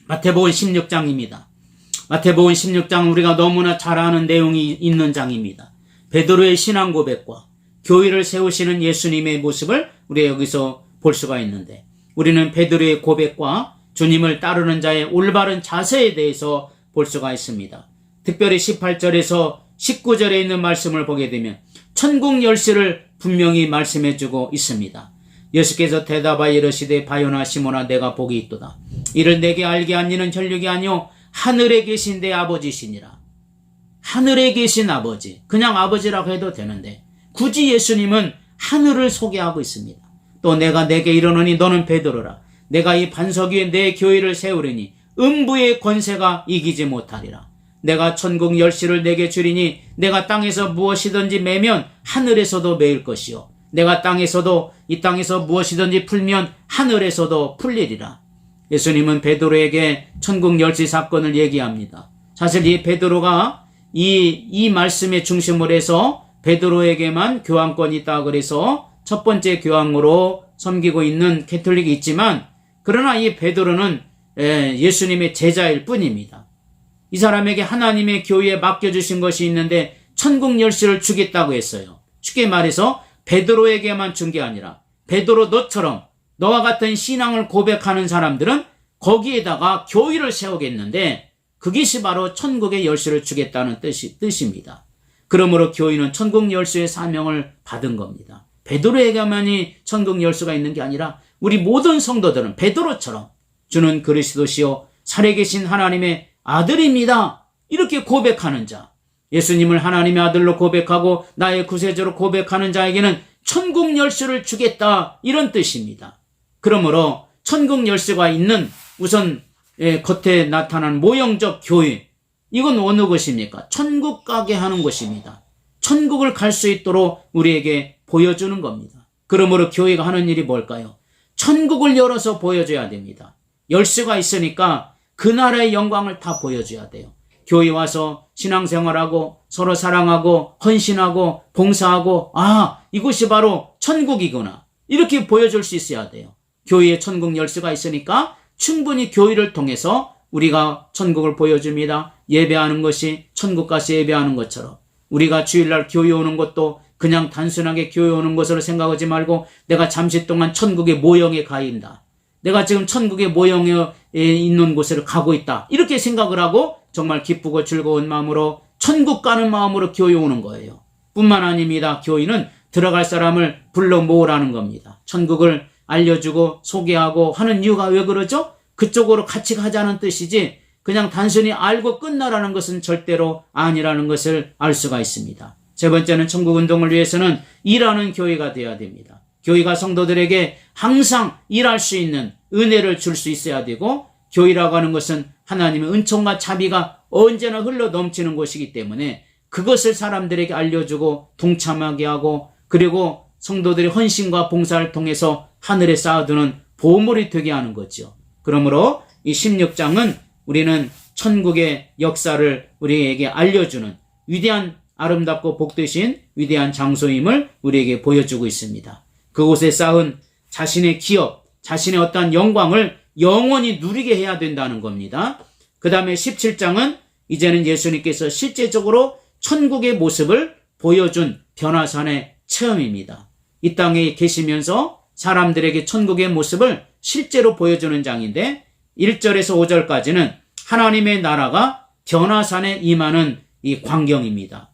마태복음 16장입니다. 마태복음 16장 우리가 너무나 잘 아는 내용이 있는 장입니다. 베드로의 신앙 고백과 교회를 세우시는 예수님의 모습을 우리가 여기서 볼 수가 있는데, 우리는 베드로의 고백과 주님을 따르는 자의 올바른 자세에 대해서 볼 수가 있습니다. 특별히 18절에서 19절에 있는 말씀을 보게 되면 천국 열쇠를 분명히 말씀해주고 있습니다. 예수께서 대답하여 이르시되 바요나 시몬아 내가 복이 있도다. 이를 내게 알게 한 이는 혈육이 아니요 하늘에 계신 내 아버지시니라. 하늘에 계신 아버지, 그냥 아버지라고 해도 되는데 굳이 예수님은 하늘을 소개하고 있습니다. 또 내가 내게 이르노니 너는 베드로라. 내가 이 반석 위에 내 교회를 세우리니 음부의 권세가 이기지 못하리라. 내가 천국 열쇠를 내게 주리니 내가 땅에서 무엇이든지 매면 하늘에서도 매일 것이요 내가 이 땅에서 무엇이든지 풀면 하늘에서도 풀리리라. 예수님은 베드로에게 천국 열쇠 사건을 얘기합니다. 사실 이 베드로가 이 말씀의 중심을 해서 베드로에게만 교황권이 있다 그래서 첫 번째 교황으로 섬기고 있는 캐톨릭이 있지만, 그러나 이 베드로는 예수님의 제자일 뿐입니다. 이 사람에게 하나님의 교회에 맡겨주신 것이 있는데 천국 열쇠를 주겠다고 했어요. 쉽게 말해서 베드로에게만 준 게 아니라 베드로 너처럼 너와 같은 신앙을 고백하는 사람들은 거기에다가 교회를 세우겠는데 그것이 바로 천국의 열쇠를 주겠다는 뜻입니다. 그러므로 교회는 천국 열쇠의 사명을 받은 겁니다. 베드로에게만이 천국 열쇠가 있는 게 아니라 우리 모든 성도들은 베드로처럼 주는 그리스도시요 살아계신 하나님의 아들입니다. 이렇게 고백하는 자, 예수님을 하나님의 아들로 고백하고 나의 구세주로 고백하는 자에게는 천국 열쇠를 주겠다, 이런 뜻입니다. 그러므로 천국 열쇠가 있는 우선 겉에 나타난 모형적 교회, 이건 어느 것입니까? 천국 가게 하는 것입니다. 천국을 갈 수 있도록 우리에게 보여주는 겁니다. 그러므로 교회가 하는 일이 뭘까요? 천국을 열어서 보여줘야 됩니다. 열쇠가 있으니까 그 나라의 영광을 다 보여줘야 돼요. 교회 와서 신앙생활하고 서로 사랑하고 헌신하고 봉사하고, 이것이 바로 천국이구나, 이렇게 보여줄 수 있어야 돼요. 교회에 천국 열쇠가 있으니까 충분히 교회를 통해서 우리가 천국을 보여줍니다. 예배하는 것이 천국 가서 예배하는 것처럼 우리가 주일날 교회 오는 것도 그냥 단순하게 교회 오는 것으로 생각하지 말고 내가 잠시 동안 천국의 모형에 가 있다, 내가 지금 천국의 모형에 있는 곳으로 가고 있다, 이렇게 생각을 하고 정말 기쁘고 즐거운 마음으로 천국 가는 마음으로 교회 오는 거예요. 뿐만 아닙니다. 교회는 들어갈 사람을 불러 모으라는 겁니다. 천국을 알려주고 소개하고 하는 이유가 왜 그러죠? 그쪽으로 같이 가자는 뜻이지 그냥 단순히 알고 끝나라는 것은 절대로 아니라는 것을 알 수가 있습니다. 세 번째는 천국운동을 위해서는 일하는 교회가 되어야 됩니다. 교회가 성도들에게 항상 일할 수 있는 은혜를 줄 수 있어야 되고, 교회라고 하는 것은 하나님의 은총과 자비가 언제나 흘러 넘치는 곳이기 때문에 그것을 사람들에게 알려주고 동참하게 하고, 그리고 성도들의 헌신과 봉사를 통해서 하늘에 쌓아두는 보물이 되게 하는 거죠. 그러므로 이 16장은 우리는 천국의 역사를 우리에게 알려주는 위대한, 아름답고 복되신 위대한 장소임을 우리에게 보여주고 있습니다. 그곳에 쌓은 자신의 기업, 자신의 어떠한 영광을 영원히 누리게 해야 된다는 겁니다. 그 다음에 17장은 이제는 예수님께서 실제적으로 천국의 모습을 보여준 변화산의 체험입니다. 이 땅에 계시면서 사람들에게 천국의 모습을 실제로 보여주는 장인데 1절에서 5절까지는 하나님의 나라가 변화산에 임하는 이 광경입니다.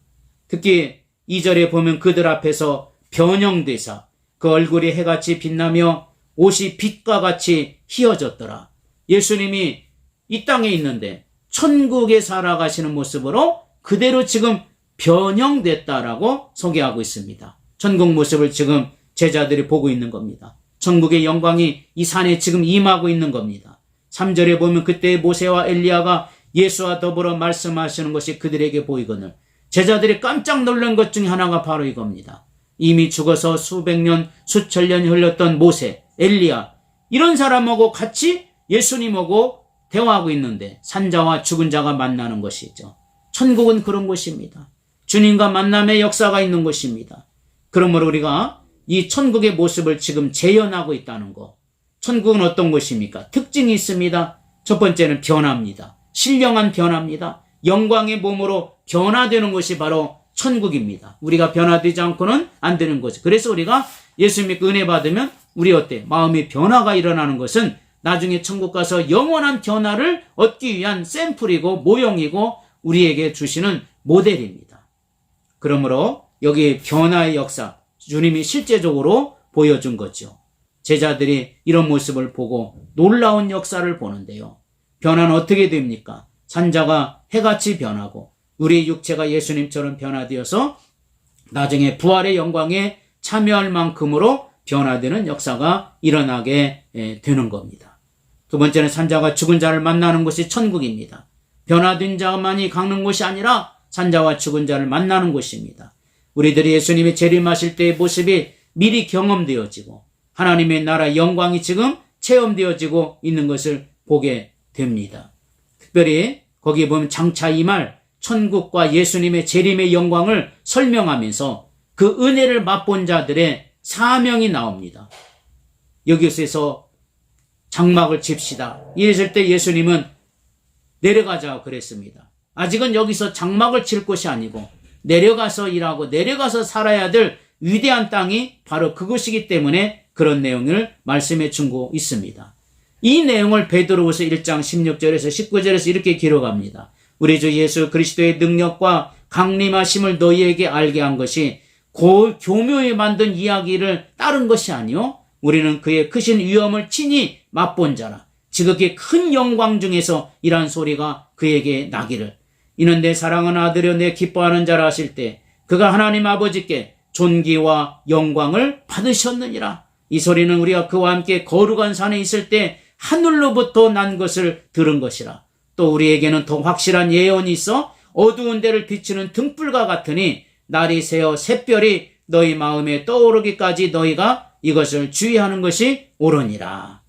특히 2절에 보면 그들 앞에서 변형되사 그 얼굴이 해같이 빛나며 옷이 빛과 같이 희어졌더라. 예수님이 이 땅에 있는데 천국에 살아가시는 모습으로 그대로 지금 변형됐다라고 소개하고 있습니다. 천국 모습을 지금 제자들이 보고 있는 겁니다. 천국의 영광이 이 산에 지금 임하고 있는 겁니다. 3절에 보면 그때 모세와 엘리야가 예수와 더불어 말씀하시는 것이 그들에게 보이거늘 제자들이 깜짝 놀란 것 중에 하나가 바로 이겁니다. 이미 죽어서 수백 년, 수천 년이 흘렀던 모세, 엘리야, 이런 사람하고 같이 예수님하고 대화하고 있는데 산자와 죽은 자가 만나는 것이죠. 천국은 그런 곳입니다. 주님과 만남의 역사가 있는 곳입니다. 그러므로 우리가 이 천국의 모습을 지금 재현하고 있다는 것. 천국은 어떤 곳입니까? 특징이 있습니다. 첫 번째는 변화입니다. 신령한 변화입니다. 영광의 몸으로 변화되는 것이 바로 천국입니다. 우리가 변화되지 않고는 안 되는 거죠. 그래서 우리가 예수 믿고 은혜 받으면 우리 어때? 마음의 변화가 일어나는 것은 나중에 천국 가서 영원한 변화를 얻기 위한 샘플이고 모형이고 우리에게 주시는 모델입니다. 그러므로 여기 변화의 역사, 주님이 실제적으로 보여준 거죠. 제자들이 이런 모습을 보고 놀라운 역사를 보는데요. 변화는 어떻게 됩니까? 산자가 해같이 변하고 우리 육체가 예수님처럼 변화되어서 나중에 부활의 영광에 참여할 만큼으로 변화되는 역사가 일어나게 되는 겁니다. 두 번째는 산자가 죽은 자를 만나는 곳이 천국입니다. 변화된 자만이 가는 곳이 아니라 산자와 죽은 자를 만나는 곳입니다. 우리들이 예수님이 재림하실 때의 모습이 미리 경험되어지고 하나님의 나라 영광이 지금 체험되어지고 있는 것을 보게 됩니다. 특별히 거기에 보면 장차 이 말 천국과 예수님의 재림의 영광을 설명하면서 그 은혜를 맛본 자들의 사명이 나옵니다. 여기서 장막을 칩시다. 이랬을 때 예수님은 내려가자고 그랬습니다. 아직은 여기서 장막을 칠 곳이 아니고 내려가서 일하고 내려가서 살아야 될 위대한 땅이 바로 그곳이기 때문에 그런 내용을 말씀해 주고 있습니다. 이 내용을 베드로후서 1장 16절에서 19절에서 이렇게 기록합니다. 우리 주 예수 그리스도의 능력과 강림하심을 너희에게 알게 한 것이 교묘히 만든 이야기를 따른 것이 아니요 우리는 그의 크신 위엄을 친히 맛본 자라. 지극히 큰 영광 중에서 이란 소리가 그에게 나기를 이는 내 사랑하는 아들이여 내 기뻐하는 자라 하실 때 그가 하나님 아버지께 존귀와 영광을 받으셨느니라. 이 소리는 우리가 그와 함께 거룩한 산에 있을 때 하늘로부터 난 것을 들은 것이라. 또 우리에게는 더 확실한 예언이 있어 어두운 데를 비추는 등불과 같으니 날이 새어 샛별이 너희 마음에 떠오르기까지 너희가 이것을 주의하는 것이 옳으니라.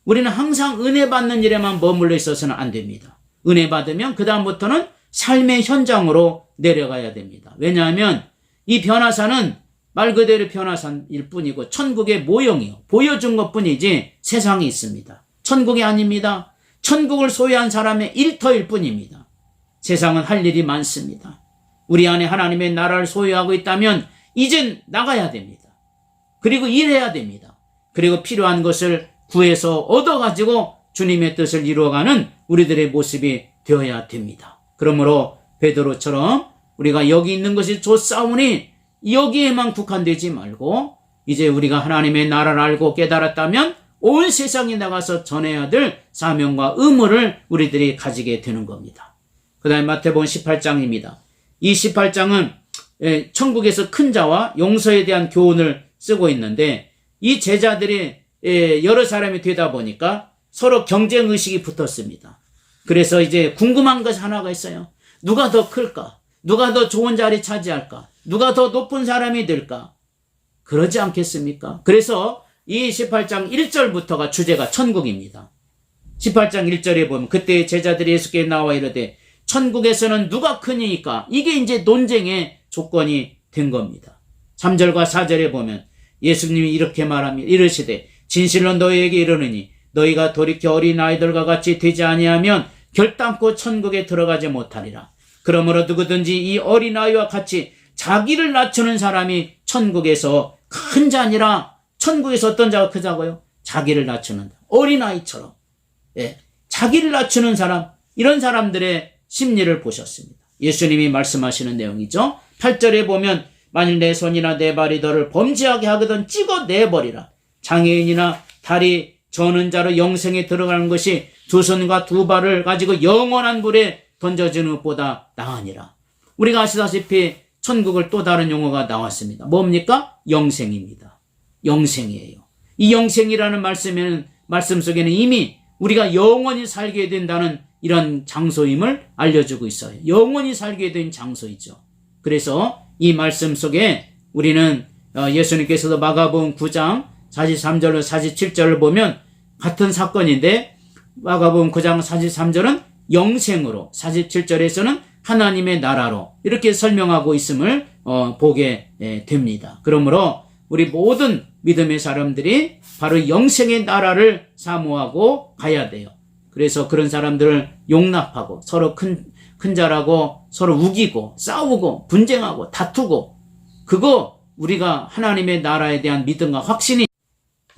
우리는 항상 은혜 받는 일에만 머물러 있어서는 안 됩니다. 은혜 받으면 그 다음부터는 삶의 현장으로 내려가야 됩니다. 왜냐하면 이 변화사는 말 그대로 변화사일 뿐이고 천국의 모형이요. 보여준 것뿐이지 세상에 있습니다. 천국이 아닙니다. 천국을 소유한 사람의 일터일 뿐입니다. 세상은 할 일이 많습니다. 우리 안에 하나님의 나라를 소유하고 있다면 이젠 나가야 됩니다. 그리고 일해야 됩니다. 그리고 필요한 것을 구해서 얻어가지고 주님의 뜻을 이루어가는 우리들의 모습이 되어야 됩니다. 그러므로 베드로처럼 우리가 여기 있는 것이 좋사오니 여기에만 국한되지 말고 이제 우리가 하나님의 나라를 알고 깨달았다면 온 세상에 나가서 전해야 될 사명과 의무를 우리들이 가지게 되는 겁니다. 그 다음에 마태복음 18장입니다. 이 18장은 천국에서 큰 자와 용서에 대한 교훈을 쓰고 있는데 이 제자들이 여러 사람이 되다 보니까 서로 경쟁의식이 붙었습니다. 그래서 이제 궁금한 것 하나가 있어요. 누가 더 클까? 누가 더 좋은 자리 차지할까? 누가 더 높은 사람이 될까? 그러지 않겠습니까? 그래서 이 18장 1절부터가 주제가 천국입니다. 18장 1절에 보면 그때 제자들이 예수께 나와 이르되 천국에서는 누가 크니까 이게 이제 논쟁의 조건이 된 겁니다. 3절과 4절에 보면 예수님이 이렇게 말합니다. 이르시되 진실로 너희에게 이르노니 너희가 돌이켜 어린아이들과 같이 되지 아니하면 결단코 천국에 들어가지 못하리라. 그러므로 누구든지 이 어린아이와 같이 자기를 낮추는 사람이 천국에서 큰 자니라. 천국에서 어떤 자가 크자고요? 자기를 낮추는 어린아이처럼. 자기를 낮추는 사람, 이런 사람들의 심리를 보셨습니다. 예수님이 말씀하시는 내용이죠. 8절에 보면 만일 내 손이나 내 발이 너를 범죄하게 하거든 찍어내버리라. 장애인이나 다리 저는 자로 영생에 들어가는 것이 두 손과 두 발을 가지고 영원한 불에 던져지는 것보다 나으니라. 우리가 아시다시피 천국을 또 다른 용어가 나왔습니다. 뭡니까? 영생입니다. 영생이에요. 이 영생이라는 말씀 속에는 이미 우리가 영원히 살게 된다는 이런 장소임을 알려주고 있어요. 영원히 살게 된 장소이죠. 그래서 이 말씀 속에 우리는 예수님께서도 마가복음 9장 43절로 47절을 보면 같은 사건인데 마가복음 9장 43절은 영생으로 47절에서는 하나님의 나라로 이렇게 설명하고 있음을 보게 됩니다. 그러므로 우리 모든 믿음의 사람들이 바로 영생의 나라를 사모하고 가야 돼요. 그래서 그런 사람들을 용납하고 서로 큰 자라고 서로 우기고 싸우고 분쟁하고 다투고, 그거 우리가 하나님의 나라에 대한 믿음과 확신이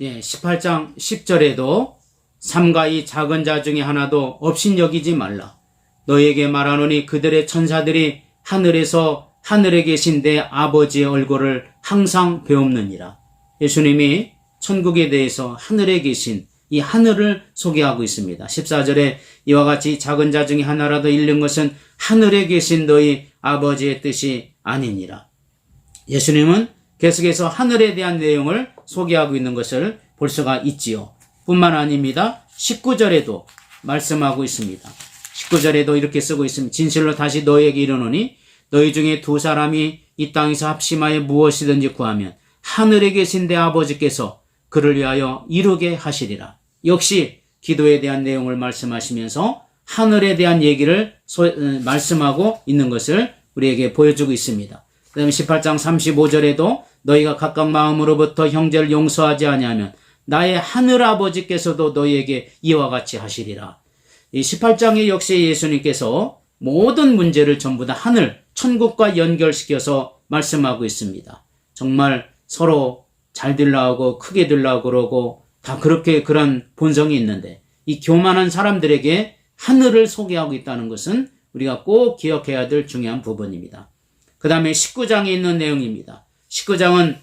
18장 10절에도 삼가 이 작은 자 중에 하나도 업신여기지 말라. 너에게 말하노니 그들의 천사들이 하늘에서 하늘에 계신 내 아버지의 얼굴을 항상 배웁느니라. 예수님이 천국에 대해서 하늘에 계신 이 하늘을 소개하고 있습니다. 14절에 이와 같이 작은 자 중에 하나라도 잃는 것은 하늘에 계신 너희 아버지의 뜻이 아니니라. 예수님은 계속해서 하늘에 대한 내용을 소개하고 있는 것을 볼 수가 있지요. 뿐만 아닙니다. 19절에도 말씀하고 있습니다. 19절에도 이렇게 쓰고 있습니다. 진실로 다시 너희에게 이르노니 너희 중에 두 사람이 이 땅에서 합심하여 무엇이든지 구하면 하늘에 계신 내 아버지께서 그를 위하여 이루게 하시리라. 역시 기도에 대한 내용을 말씀하시면서 하늘에 대한 얘기를 말씀하고 있는 것을 우리에게 보여주고 있습니다. 그 다음에 18장 35절에도 너희가 각각 마음으로부터 형제를 용서하지 아니하면 나의 하늘 아버지께서도 너희에게 이와 같이 하시리라. 이 18장에 역시 예수님께서 모든 문제를 전부 다 하늘, 천국과 연결시켜서 말씀하고 있습니다. 정말 서로 잘 되려고 크게 되려고 그러고 다 그렇게 그런 본성이 있는데, 이 교만한 사람들에게 하늘을 소개하고 있다는 것은 우리가 꼭 기억해야 될 중요한 부분입니다. 그 다음에 19장에 있는 내용입니다. 19장은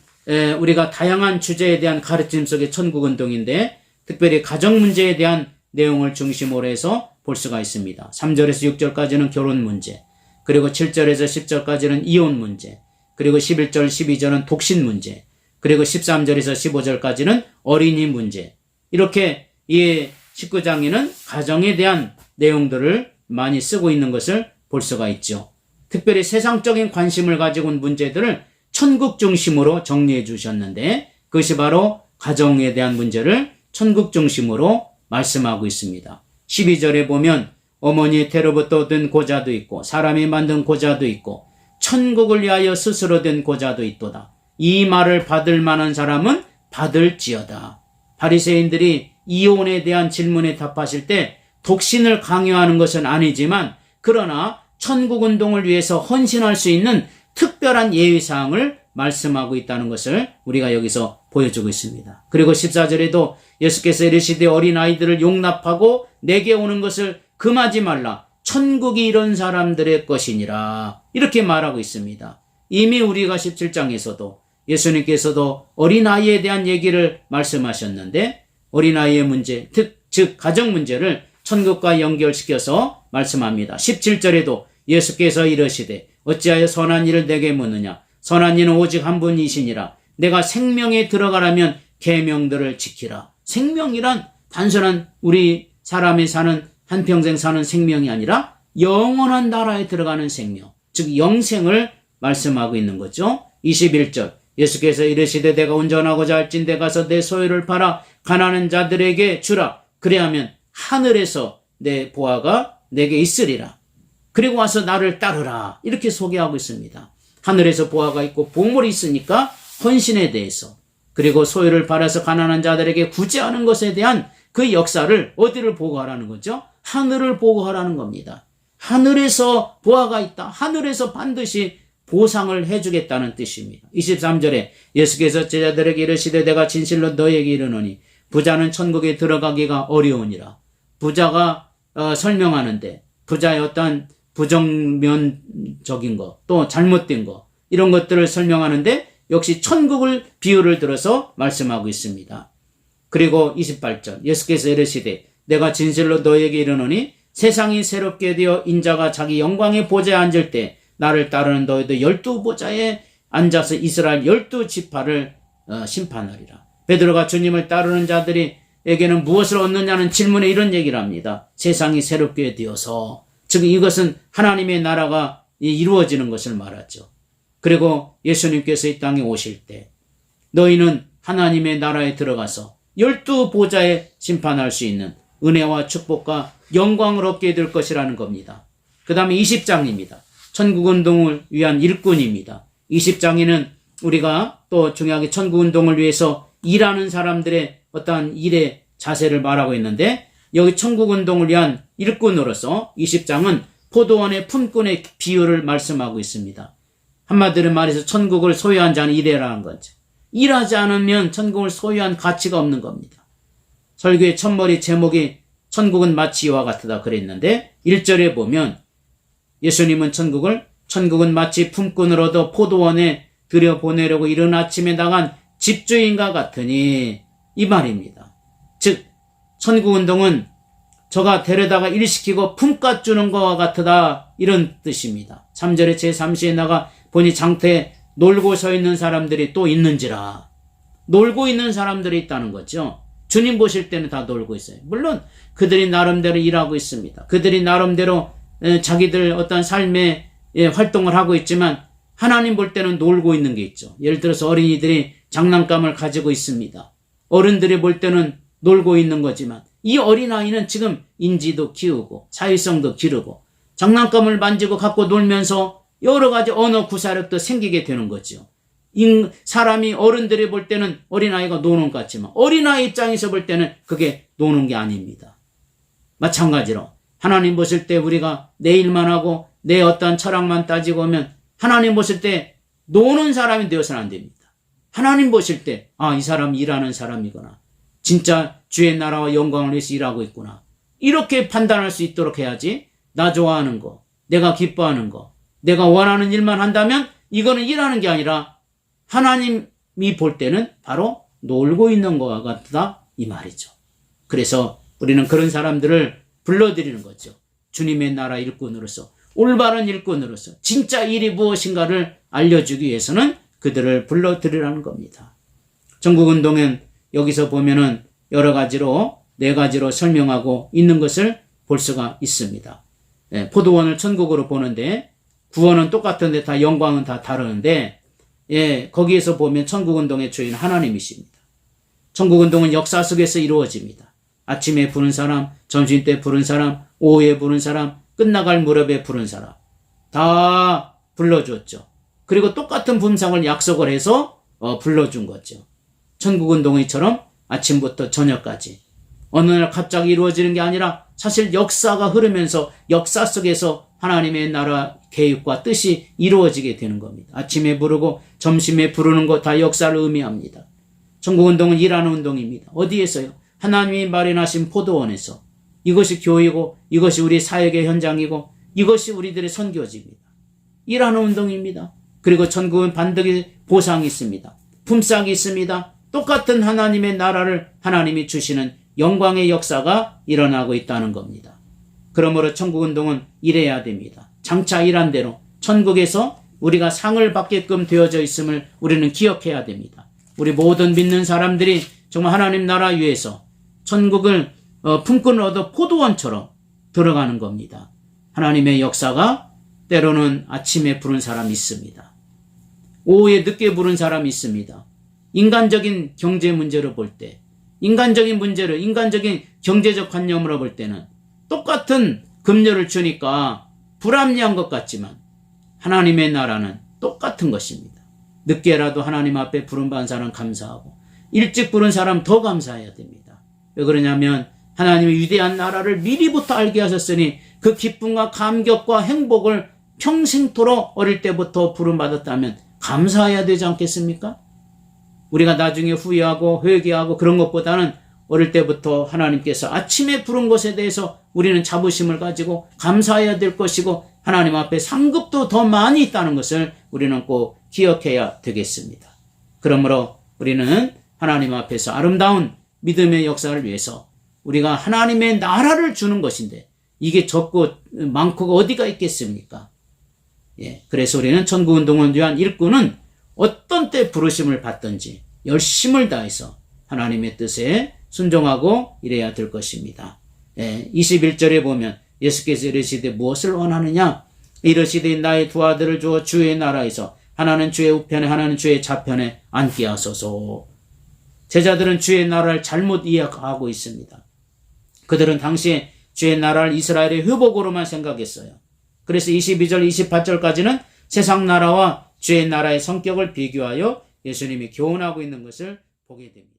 우리가 다양한 주제에 대한 가르침 속의 천국운동인데 특별히 가정 문제에 대한 내용을 중심으로 해서 볼 수가 있습니다. 3절에서 6절까지는 결혼 문제, 그리고 7절에서 10절까지는 이혼 문제, 그리고 11절, 12절은 독신 문제, 그리고 13절에서 15절까지는 어린이 문제. 이렇게 이 19장에는 가정에 대한 내용들을 많이 쓰고 있는 것을 볼 수가 있죠. 특별히 세상적인 관심을 가지고 온 문제들을 천국 중심으로 정리해 주셨는데 그것이 바로 가정에 대한 문제를 천국 중심으로 말씀하고 있습니다. 12절에 보면 어머니의 태로부터 얻은 고자도 있고 사람이 만든 고자도 있고 천국을 위하여 스스로 된 고자도 있도다. 이 말을 받을 만한 사람은 받을지어다. 바리새인들이 이혼에 대한 질문에 답하실 때 독신을 강요하는 것은 아니지만 그러나 천국운동을 위해서 헌신할 수 있는 특별한 예외사항을 말씀하고 있다는 것을 우리가 여기서 보여주고 있습니다. 그리고 14절에도 예수께서 이르시되 어린아이들을 용납하고 내게 오는 것을 금하지 말라. 천국이 이런 사람들의 것이니라. 이렇게 말하고 있습니다. 이미 우리가 17장에서도 예수님께서도 어린아이에 대한 얘기를 말씀하셨는데 어린아이의 문제, 즉 가정 문제를 천국과 연결시켜서 말씀합니다. 17절에도 예수께서 이르시되 어찌하여 선한 일을 내게 묻느냐. 선한 이는 오직 한 분이시니라. 내가 생명에 들어가라면 계명들을 지키라. 생명이란 단순한 우리 사람이 사는 한평생 사는 생명이 아니라 영원한 나라에 들어가는 생명, 즉 영생을 말씀하고 있는 거죠. 21절 예수께서 이르시되 내가 운전하고자 할진대 가서 내 소유를 팔아 가난한 자들에게 주라. 그래야면 하늘에서 내 보화가 내게 있으리라. 그리고 와서 나를 따르라. 이렇게 소개하고 있습니다. 하늘에서 보화가 있고 보물이 있으니까 헌신에 대해서, 그리고 소유를 팔아서 가난한 자들에게 구제하는 것에 대한 그 역사를 어디를 보고 하라는 거죠? 하늘을 보고 하라는 겁니다. 하늘에서 보화가 있다. 하늘에서 반드시 보상을 해주겠다는 뜻입니다. 23절에 예수께서 제자들에게 이르시되 내가 진실로 너에게 이르노니 부자는 천국에 들어가기가 어려우니라. 부자가 설명하는데 부자의 어떤 부정면적인 것, 또 잘못된 것, 이런 것들을 설명하는데 역시 천국을 비유를 들어서 말씀하고 있습니다. 그리고 28절 예수께서 이르시되 내가 진실로 너에게 이르노니 세상이 새롭게 되어 인자가 자기 영광의 보좌에 앉을 때 나를 따르는 너희도 12보좌에 앉아서 이스라엘 12지파를 심판하리라. 베드로가 주님을 따르는 자들에게는 무엇을 얻느냐는 질문에 이런 얘기를 합니다. 세상이 새롭게 되어서, 즉 이것은 하나님의 나라가 이루어지는 것을 말하죠. 그리고 예수님께서 이 땅에 오실 때 너희는 하나님의 나라에 들어가서 12보좌에 심판할 수 있는 은혜와 축복과 영광을 얻게 될 것이라는 겁니다. 그 다음에 20장입니다. 천국운동을 위한 일꾼입니다. 20장에는 우리가 또 중요하게 천국운동을 위해서 일하는 사람들의 어떠한 일의 자세를 말하고 있는데 여기 천국운동을 위한 일꾼으로서 20장은 포도원의 품꾼의 비유를 말씀하고 있습니다. 한마디로 말해서 천국을 소유한 자는 일해라는 거죠. 일하지 않으면 천국을 소유한 가치가 없는 겁니다. 설교의 첫머리 제목이 천국은 마치 이와 같으다 그랬는데 1절에 보면 예수님은 천국은 마치 품꾼으로도 포도원에 들여보내려고 이른 아침에 나간 집주인과 같으니 이 말입니다. 즉 천국운동은 저가 데려다가 일시키고 품값 주는 것과 같으다 이런 뜻입니다. 3절에 제3시에 나가 보니 장터에 놀고 서 있는 사람들이 또 있는지라. 놀고 있는 사람들이 있다는 거죠. 주님 보실 때는 다 놀고 있어요. 물론 그들이 나름대로 일하고 있습니다. 그들이 나름대로 자기들 어떤 삶의 활동을 하고 있지만 하나님 볼 때는 놀고 있는 게 있죠. 예를 들어서 어린이들이 장난감을 가지고 있습니다. 어른들이 볼 때는 놀고 있는 거지만 이 어린아이는 지금 인지도 키우고 사회성도 기르고 장난감을 만지고 갖고 놀면서 여러 가지 언어 구사력도 생기게 되는 거죠. 사람이 어른들이 볼 때는 어린아이가 노는 것 같지만 어린아이 입장에서 볼 때는 그게 노는 게 아닙니다. 마찬가지로 하나님 보실 때 우리가 내 일만 하고 내 어떤 철학만 따지고 오면 하나님 보실 때 노는 사람이 되어서는 안 됩니다. 하나님 보실 때 이 사람 일하는 사람이구나. 진짜 주의 나라와 영광을 위해서 일하고 있구나. 이렇게 판단할 수 있도록 해야지. 나 좋아하는 거, 내가 기뻐하는 거, 내가 원하는 일만 한다면 이거는 일하는 게 아니라 하나님이 볼 때는 바로 놀고 있는 것과 같다 이 말이죠. 그래서 우리는 그런 사람들을 불러들이는 거죠. 주님의 나라 일꾼으로서, 올바른 일꾼으로서 진짜 일이 무엇인가를 알려주기 위해서는 그들을 불러들이라는 겁니다. 천국운동은 여기서 보면은 여러 가지로 4가지로 설명하고 있는 것을 볼 수가 있습니다. 포도원을 천국으로 보는데 구원은 똑같은데 다 영광은 다 다르는데 거기에서 보면 천국운동의 주인은 하나님이십니다. 천국운동은 역사 속에서 이루어집니다. 아침에 부른 사람, 점심때 부른 사람, 오후에 부른 사람, 끝나갈 무렵에 부른 사람 다 불러줬죠. 그리고 똑같은 분상을 약속을 해서 불러준 거죠. 천국운동회처럼 아침부터 저녁까지 어느 날 갑자기 이루어지는 게 아니라 사실 역사가 흐르면서 역사 속에서 하나님의 나라 계획과 뜻이 이루어지게 되는 겁니다. 아침에 부르고 점심에 부르는 거 다 역사를 의미합니다. 천국운동은 일하는 운동입니다. 어디에서요? 하나님이 마련하신 포도원에서. 이것이 교회고 이것이 우리 사역의 현장이고 이것이 우리들의 선교지입니다. 일하는 운동입니다. 그리고 천국은 반드시 보상이 있습니다. 품삯이 있습니다. 똑같은 하나님의 나라를 하나님이 주시는 영광의 역사가 일어나고 있다는 겁니다. 그러므로 천국운동은 일해야 됩니다. 장차 일한 대로 천국에서 우리가 상을 받게끔 되어져 있음을 우리는 기억해야 됩니다. 우리 모든 믿는 사람들이 정말 하나님 나라 위에서 천국을 품꾼을 얻어 포도원처럼 들어가는 겁니다. 하나님의 역사가 때로는 아침에 부른 사람이 있습니다. 오후에 늦게 부른 사람이 있습니다. 인간적인 경제 문제로 볼 때, 인간적인 문제를, 인간적인 경제적 관념으로 볼 때는 똑같은 급료를 주니까 불합리한 것 같지만 하나님의 나라는 똑같은 것입니다. 늦게라도 하나님 앞에 부름받은 사람 감사하고 일찍 부른 사람 더 감사해야 됩니다. 왜 그러냐면 하나님의 위대한 나라를 미리부터 알게 하셨으니 그 기쁨과 감격과 행복을 평생토록 어릴 때부터 부름받았다면 감사해야 되지 않겠습니까? 우리가 나중에 후회하고 회개하고 그런 것보다는 어릴 때부터 하나님께서 아침에 부른 것에 대해서 우리는 자부심을 가지고 감사해야 될 것이고 하나님 앞에 상급도 더 많이 있다는 것을 우리는 꼭 기억해야 되겠습니다. 그러므로 우리는 하나님 앞에서 아름다운 믿음의 역사를 위해서 우리가 하나님의 나라를 주는 것인데 이게 적고 많고가 어디가 있겠습니까? 그래서 우리는 천국운동을 위한 일꾼은 어떤 때 부르심을 받든지 열심을 다해서 하나님의 뜻에 순종하고 일해야 될 것입니다. 21절에 보면 예수께서 이르시되 무엇을 원하느냐? 이르시되 나의 두 아들을 주어 주의 나라에서 하나는 주의 우편에 하나는 주의 좌편에 앉게 하소서. 제자들은 주의 나라를 잘못 이해하고 있습니다. 그들은 당시에 주의 나라를 이스라엘의 회복으로만 생각했어요. 그래서 22절 28절까지는 세상 나라와 주의 나라의 성격을 비교하여 예수님이 교훈하고 있는 것을 보게 됩니다.